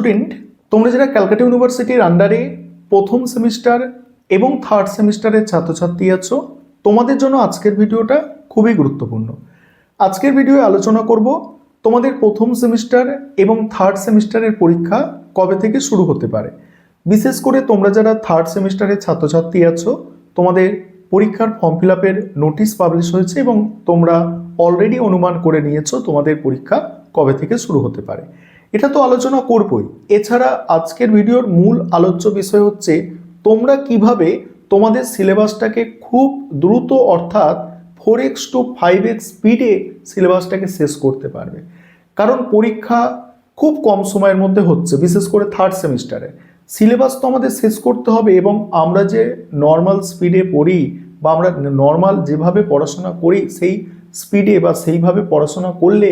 Student, তোমরা যারা ক্যালকাটা ইউনিভার্সিটির আন্ডারে প্রথম সেমিস্টার এবং থার্ড সেমিস্টারের ছাত্রছাত্রী আছো, তোমাদের জন্য আজকের ভিডিওটা খুবই গুরুত্বপূর্ণ। আজকের ভিডিওয়ে আলোচনা করব তোমাদের প্রথম সেমিস্টার এবং থার্ড সেমিস্টারের পরীক্ষা কবে থেকে শুরু হতে পারে। বিশেষ করে তোমরা যারা থার্ড সেমিস্টারের ছাত্রছাত্রী আছো, তোমাদের পরীক্ষার ফর্ম ফিল আপের নোটিশ পাবলিশ হয়েছে এবং তোমরা অলরেডি অনুমান করে নিয়েছো তোমাদের পরীক্ষা কবে থেকে শুরু হতে পারে। এটা তো আলোচনা করবই। এছাড়া আজকের ভিডিওর মূল আলোচ্য বিষয় হচ্ছে তোমরা কিভাবে তোমাদের সিলেবাসটাকে খুব দ্রুত অর্থাৎ 4x to 5x স্পিডে সিলেবাসটাকে শেষ করতে পারবে। কারণ পরীক্ষা খুব কম সময়ের মধ্যে হচ্ছে, বিশেষ করে থার্ড সেমিস্টারে সিলেবাস তো আমাদের শেষ করতে হবে এবং আমরা যে নর্মাল স্পিডে পড়ি বা আমরা নর্মাল যেভাবে পড়াশোনা করি সেই স্পিডে বা সেইভাবে পড়াশোনা করলে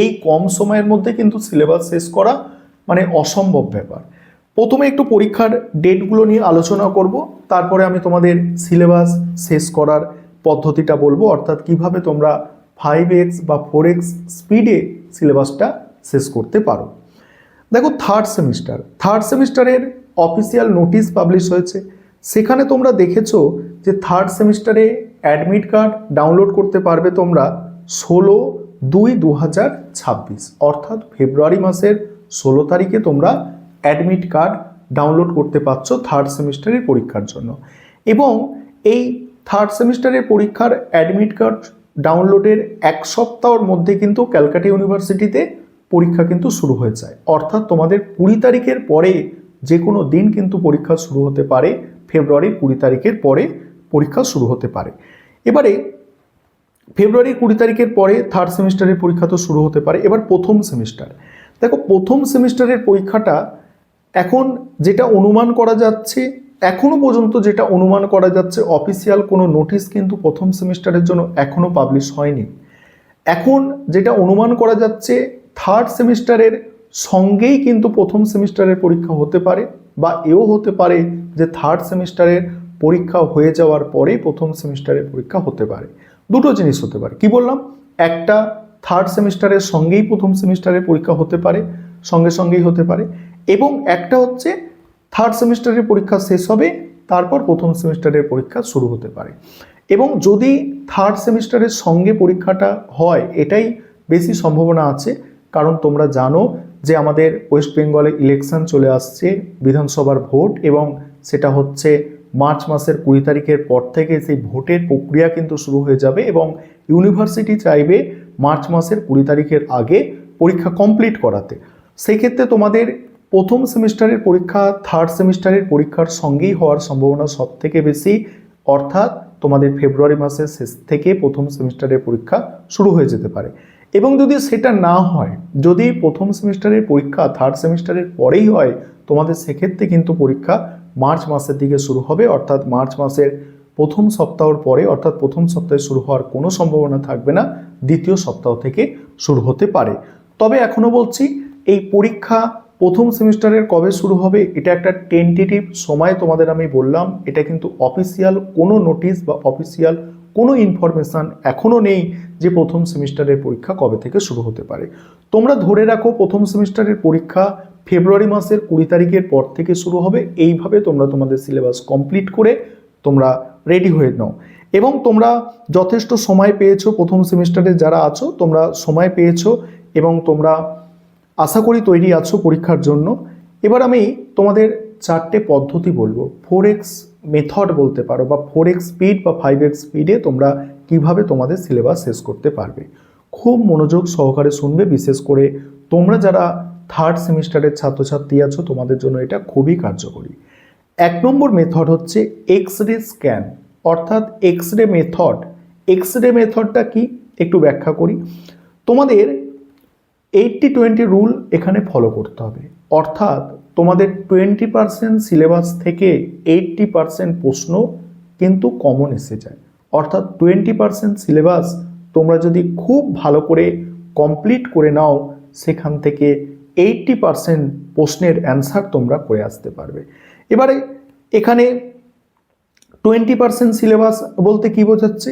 এই কম সময়ের মধ্যে কিন্তু সিলেবাস শেষ করা মানে অসম্ভব ব্যাপার। প্রথমে একটু পরীক্ষার ডেটগুলো নিয়ে আলোচনা করব, তারপরে আমি তোমাদের সিলেবাস শেষ করার পদ্ধতিটা বলবো, অর্থাৎ কিভাবে তোমরা 5x বা 4x স্পিডে সিলেবাসটা শেষ করতে পারো। দেখো, থার্ড সেমিস্টারের অফিসিয়াল নোটিশ পাবলিশ হয়েছে। সেখানে তোমরা দেখেছো যে থার্ড সেমিস্টারে অ্যাডমিট কার্ড ডাউনলোড করতে পারবে তোমরা 16/2/2026 অর্থাৎ ফেব্রুয়ারি মাসের 16 তারিখে তোমরা অ্যাডমিট কার্ড ডাউনলোড করতে পারছো থার্ড সেমিস্টারের পরীক্ষার জন্য। এবং এই থার্ড সেমিস্টারের পরীক্ষার অ্যাডমিট কার্ড ডাউনলোডের এক সপ্তাহের মধ্যে কিন্তু ক্যালকাটা ইউনিভার্সিটিতে পরীক্ষা কিন্তু শুরু হয়ে যায়, অর্থাৎ তোমাদের 20 তারিখের পরে যে কোনো দিন কিন্তু পরীক্ষা শুরু হতে পারে। ফেব্রুয়ারির 20 তারিখের পরে পরীক্ষা শুরু হতে পারে। এবারে ফেব্রুয়ারির 20 তারিখের পরে থার্ড সেমিস্টারের পরীক্ষা তো শুরু হতে পারে। এবার প্রথম সেমিস্টার, দেখো প্রথম সেমিস্টারের পরীক্ষাটা এখন যেটা অনুমান করা যাচ্ছে, এখনো পর্যন্ত যেটা অনুমান করা যাচ্ছে, অফিসিয়াল কোনো নোটিশ কিন্তু প্রথম সেমিস্টারের জন্য এখনো পাবলিশ হয়নি। এখন যেটা অনুমান করা যাচ্ছে থার্ড সেমিস্টারের সঙ্গেই কিন্তু প্রথম সেমিস্টারের পরীক্ষা হতে পারে, বা এও হতে পারে যে থার্ড সেমিস্টারের পরীক্ষা হয়ে যাওয়ার পরে প্রথম সেমিস্টারের পরীক্ষা হতে পারে। দুটো জিনিস হতে পারে। কি বললাম? একটা, থার্ড সেমিস্টারের সঙ্গেই প্রথম সেমিস্টারের পরীক্ষা হতে পারে, সঙ্গেই হতে পারে। এবং একটা হচ্ছে থার্ড সেমিস্টারের পরীক্ষা শেষ হবে, তারপর প্রথম সেমিস্টারের পরীক্ষা শুরু হতে পারে। এবং যদি থার্ড সেমিস্টারের সঙ্গে পরীক্ষাটা হয়, এটাই বেশি সম্ভাবনা আছে। কারণ তোমরা জানো যে আমাদের ওয়েস্ট বেঙ্গলে ইলেকশন চলে আসছে, বিধানসভার ভোট, এবং সেটা হচ্ছে মার্চ মাসের 20 তারিখের পর থেকে সেই ভোটের প্রক্রিয়া কিন্তু শুরু হয়ে যাবে এবং ইউনিভার্সিটি চাইবে মার্চ মাসের 20 তারিখের আগে পরীক্ষা কমপ্লিট করাতে। সেই ক্ষেত্রে তোমাদের প্রথম সেমিস্টারের পরীক্ষা থার্ড সেমিস্টারের পরীক্ষার সঙ্গেই হওয়ার সম্ভাবনা সব থেকে বেশি, অর্থাৎ তোমাদের ফেব্রুয়ারি মাসের শেষ থেকে প্রথম সেমিস্টারের পরীক্ষা শুরু হয়ে যেতে পারে। এবং যদি সেটা না হয়, যদি প্রথম সেমিস্টারের পরীক্ষা থার্ড সেমিস্টারের পরেই হয়, তোমাদের সেক্ষেত্রে কিন্তু পরীক্ষা মার্চ মাসের দিকে শুরু হবে, অর্থাৎ মার্চ মাসের প্রথম সপ্তাহের পরে, অর্থাৎ প্রথম সপ্তাহে শুরু হওয়ার কোনো সম্ভাবনা থাকবে না, দ্বিতীয় সপ্তাহ থেকে শুরু হতে পারে। তবে এখনও বলছি, এই পরীক্ষা প্রথম সেমিস্টারের কবে শুরু হবে এটা একটা টেন্টেটিভ সময় তোমাদের আমি বললাম। এটা কিন্তু অফিসিয়াল কোনো নোটিশ বা অফিসিয়াল কোনো ইনফরমেশান এখনও নেই যে প্রথম সেমিস্টারের পরীক্ষা কবে থেকে শুরু হতে পারে। তোমরা ধরে রাখো প্রথম সেমিস্টারের পরীক্ষা ফেব্রুয়ারি মাসের 20 তারিখের পর থেকে শুরু হবে। এইভাবে তোমরা তোমাদের সিলেবাস কমপ্লিট করে তোমরা রেডি হয়ে নাও। এবং তোমরা যথেষ্ট সময় পেয়েছো, প্রথম সেমিস্টারে যারা আছো তোমরা সময় পেয়েছো এবং তোমরা আশা করি তৈরি আছো পরীক্ষার জন্য। এবার আমি তোমাদের 4টে পদ্ধতি বলবো, 4x মেথড বলতে পারো, বা 4x স্পিড বা 5x স্পিডে তোমরা কিভাবে তোমাদের সিলেবাস শেষ করতে পারবে। খুব মনোযোগ সহকারে শুনবে, বিশেষ করে তোমরা যারা থার্ড সেমিস্টারের ছাত্রছাত্রী আছো তোমাদের জন্য এটা খুবই কার্যকরী। 1 নম্বর মেথড হচ্ছে এক্স-রে স্ক্যান, অর্থাৎ এক্স-রে মেথড। এক্স-রে মেথডটা কি একটু ব্যাখ্যা করি। তোমাদের 80-20 রুল এখানে ফলো করতে হবে, অর্থাৎ তোমাদের 20% সিলেবাস থেকে 80% প্রশ্ন কিন্তু কমন এসে যায়। অর্থাৎ 20% সিলেবাস তোমরা যদি খুব ভালো করে কমপ্লিট করে নাও, সেখান থেকে 80% প্রশ্নের অ্যান্সার তোমরা করে আসতে পারবে। এবারে এখানে 20% সিলেবাস বলতে কি বোঝাচ্ছে,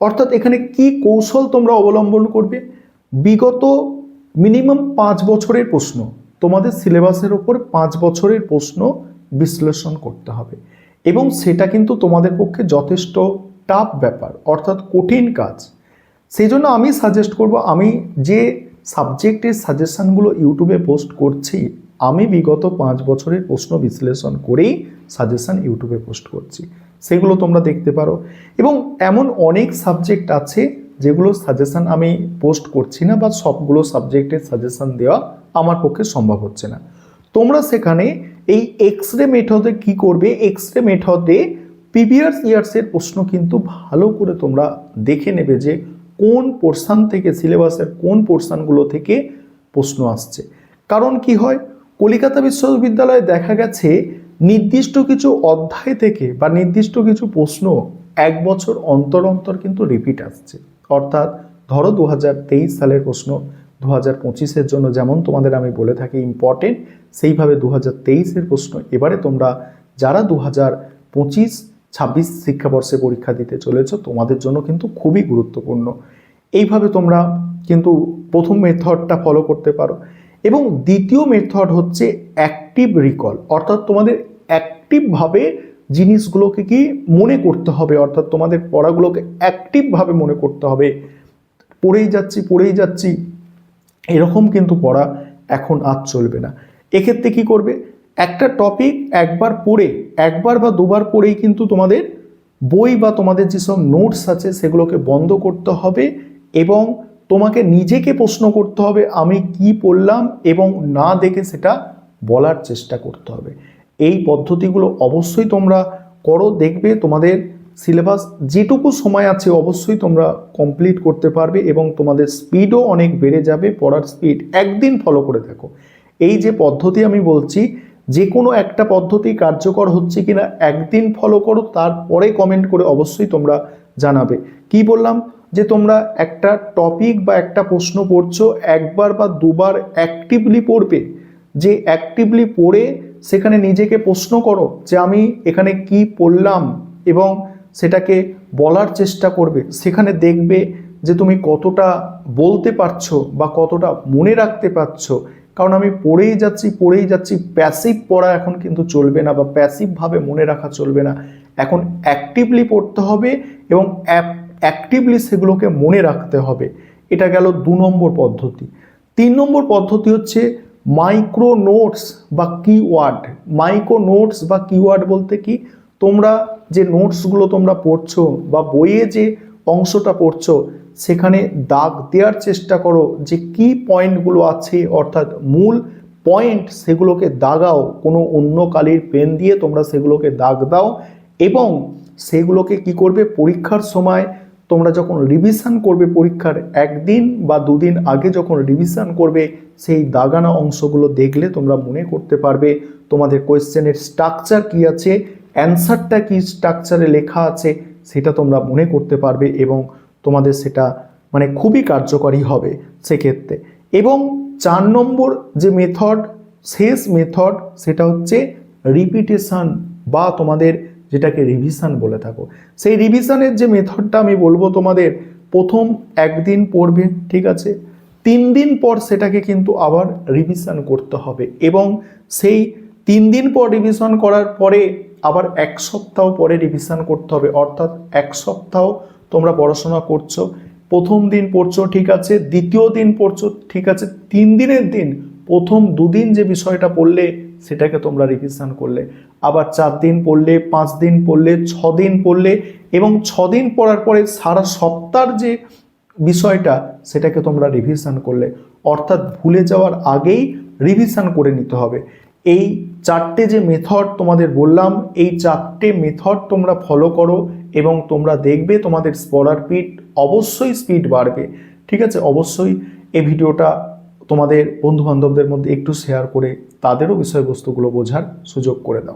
অর্থাৎ এখানে কি কৌশল তোমরা অবলম্বন করবে। বিগত মিনিমাম 5 বছরের প্রশ্ন তোমাদের সিলেবাসের ওপর 5 বছরের প্রশ্ন বিশ্লেষণ করতে হবে, এবং সেটা কিন্তু তোমাদের পক্ষে যথেষ্ট টাফ ব্যাপার, অর্থাৎ কঠিন কাজ। সেই জন্য আমি সাজেস্ট করব, আমি যে সাবজেক্টের সাজেশানগুলো ইউটিউবে পোস্ট করছি, আমি বিগত 5 বছরের প্রশ্ন বিশ্লেষণ করেই সাজেশান ইউটিউবে পোস্ট করছি, সেগুলো তোমরা দেখতে পারো। এবং এমন অনেক সাবজেক্ট আছে যেগুলো সাজেশান আমি পোস্ট করছি না, বা সবগুলো সাবজেক্টের সাজেশান দেওয়া আমার পক্ষে সম্ভব হচ্ছে না। তোমরা সেখানে এই এক্সরে মেথডে কি করবে, এক্সরে মেথডে প্রিভিয়াস ইয়ার্সের প্রশ্ন কিন্তু ভালো করে তোমরা দেখে নেবে যে কোন পোর্শন থেকে, সিলেবাসের কোন পোর্শনগুলো থেকে প্রশ্ন আসছে। কারণ কি হয়, কলকাতা বিশ্ববিদ্যালয়ে দেখা গেছে নির্দিষ্ট কিছু অধ্যায় থেকে বা নির্দিষ্ট কিছু প্রশ্ন 1 বছর অন্তর অন্তর কিন্তু রিপিট আসছে। অর্থাৎ ধরো 2023 সালের প্রশ্ন 2025-এর জন্য যেমন তোমাদের আমি বলে থাকি ইম্পর্টেন্ট, সেইভাবে 2023-এর প্রশ্ন এবারে তোমরা যারা 2025-26 শিক্ষাবর্ষে পরীক্ষা দিতে চলেছো তোমাদের জন্য কিন্তু খুবই গুরুত্বপূর্ণ। এইভাবে তোমরা কিন্তু প্রথম মেথডটা ফলো করতে পারো। এবং দ্বিতীয় মেথড হচ্ছে অ্যাক্টিভ রিকল, অর্থাৎ তোমাদের অ্যাক্টিভভাবে জিনিসগুলোকে কি মনে করতে হবে, অর্থাৎ তোমাদের পড়াগুলোকে অ্যাক্টিভভাবে মনে করতে হবে। পড়েই যাচ্ছি এরকম কিন্তু পড়া এখন আর চলবে না। এক্ষেত্রে কি করবে, একটা টপিক একবার বা দুবার পড়েই কিন্তু তোমাদের বই বা তোমাদের যেসব নোটস আছে সেগুলোকে বন্ধ করতে হবে, এবং তোমাকে নিজেকে প্রশ্ন করতে হবে আমি কি পড়লাম, এবং না দেখে সেটা বলার চেষ্টা করতে হবে। এই পদ্ধতিগুলো অবশ্যই তোমরা করো, দেখবে তোমাদের সিলেবাস যেটুকু সময় আছে অবশ্যই তোমরা কমপ্লিট করতে পারবে, এবং তোমাদের স্পিডও অনেক বেড়ে যাবে, পড়ার স্পিড। একদিন ফলো করে দেখো, এই যে পদ্ধতি আমি বলছি যে কোনো একটা পদ্ধতি কার্যকর হচ্ছে কিনা একদিন ফলো করো, তারপরে কমেন্ট করে অবশ্যই তোমরা জানাবে। কি বললাম, যে তোমরা একটা টপিক বা একটা প্রশ্ন পড়ছো, একবার বা দুবার অ্যাক্টিভলি পড়বে, যে অ্যাক্টিভলি পড়ে সেখানে নিজেকে প্রশ্ন করো যে আমি এখানে কি পড়লাম, এবং সেটাকে বলার চেষ্টা করবে। সেখানে দেখবে যে তুমি কতটা বলতে পারছো বা কতটা মনে রাখতে পারছো। কারণ আমি পড়েই যাচ্ছি, প্যাসিভ পড়া এখন কিন্তু চলবে না, বা প্যাসিভভাবে মনে রাখা চলবে না। এখন অ্যাক্টিভলি পড়তে হবে এবং অ্যাক্টিভলি সেগুলোকে মনে রাখতে হবে। এটা গেল 2 নম্বর পদ্ধতি। 3 নম্বর পদ্ধতি হচ্ছে মাইক্রো নোটস বা কিওয়ার্ড। মাইক্রো নোটস বা কিওয়ার্ড বলতে কি, তোমরা যে নোটসগুলো তোমরা পড়ছো বা বইয়ে যে অংশটা পড়ছো সেখানে দাগ দেওয়ার চেষ্টা করো যে কি পয়েন্টগুলো আছে, অর্থাৎ মূল পয়েন্ট, সেগুলোকে দাগাও। কোনো অন্য কালির পেন দিয়ে তোমরা সেগুলোকে দাগ দাও, এবং সেগুলোকে কি করবে, পরীক্ষার সময় তোমরা যখন রিভিশন করবে, পরীক্ষার 1 দিন বা 2 দিন আগে যখন রিভিশন করবে, সেই দাগানো অংশগুলো দেখলে তোমরা মনে করতে পারবে তোমাদের কোয়েশ্চেনের স্ট্রাকচার কি আছে, অ্যান্সারটা কি স্ট্রাকচারে লেখা আছে, সেটা তোমরা মনে করতে পারবে, এবং তোমাদের সেটা মানে খুবই কার্যকরী হবে সেক্ষেত্রে। এবং 4 নম্বর যে মেথড, শেষ মেথড, সেটা হচ্ছে রিপিটেশন বা তোমাদের যেটাকে রিভিশন বলে থাকো। সেই রিভিশনের যে মেথডটা আমি বলবো তোমাদের, প্রথম 1 দিন পড়বে, ঠিক আছে, 3 দিন পর সেটাকে কিন্তু আবার রিভিশন করতে হবে, এবং সেই 3 দিন পর রিভিশন করার পরে আবার 1 সপ্তাহ পরে রিভিশন করতে হবে। অর্থাৎ 1 সপ্তাহ তোমরা পড়াশোনা করছো, প্রথম দিন পড়ছো, ঠিক আছে, দ্বিতীয় দিন পড়ছো, ঠিক আছে, 3 দিনের দিন প্রথম 2 দিন যে বিষয়টা পড়লে সেটাকে তোমরা রিভিশন করলে, আবার 4 দিন পড়লে, 5 দিন পড়লে, 6 দিন পড়লে, এবং 6 দিন পড়ার পরে সারা সপ্তাহের যে বিষয়টা সেটাকে তোমরা রিভিশন করলে। অর্থাৎ ভুলে যাওয়ার আগেই রিভিশন করে নিতে হবে। এই 4টে যে মেথড তোমাদের বললাম, এই 4টে মেথড তোমরা ফলো করো, এবং তোমরা দেখবে তোমাদের পড়ার অবশ্যই স্পিড বাড়বে। ঠিক আছে, অবশ্যই এই ভিডিওটা তোমাদের বন্ধু বান্ধবদের মধ্যে একটু শেয়ার করে তাদেরও বিষয়বস্তুগুলো বোঝার সুযোগ করে দাও।